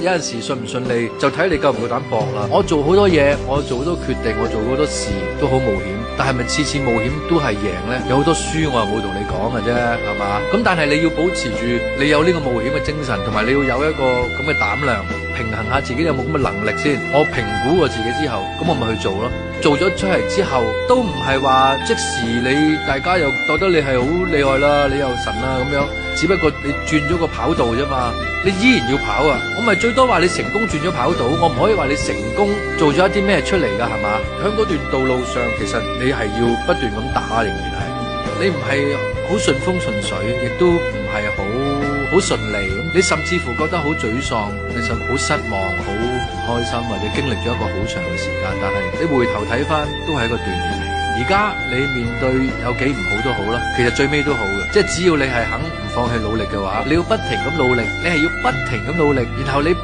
有陣時順唔順利就睇你夠唔夠膽搏啦。我做好多嘢，我做好多決定，我做好多事都好冒險，但係咪次次冒險都係贏呢？有好多輸我又冇同你講嘅啫，係嘛？咁但係你要保持住你有呢個冒險嘅精神，同埋你要有一個咁嘅膽量，平衡下自己有冇咁嘅能力先。我評估過自己之後，咁我咪去做咯。做咗出嚟之後，都唔係話即時你大家又覺得你係好厲害啦，你又神啦咁樣，只不過你轉咗個跑道啫嘛，你依然要跑啊！我咪最多話你成功轉咗跑道，我唔可以話你成功做咗一啲咩出嚟噶，係嘛？喺嗰段道路上，其實你係要不斷咁打，仍然係你唔係好順風順水，亦都唔係好順利，你甚至乎覺得好沮喪，你甚至好失望，好唔開心，或者經歷咗一個好長嘅時間，但係你回頭睇翻都係一個鍛鍊嚟。而家你面對有幾唔好都好啦，其實最尾都好嘅，即係只要你係肯唔放棄努力嘅話，你要不停咁努力，你係要不停咁努力，然後你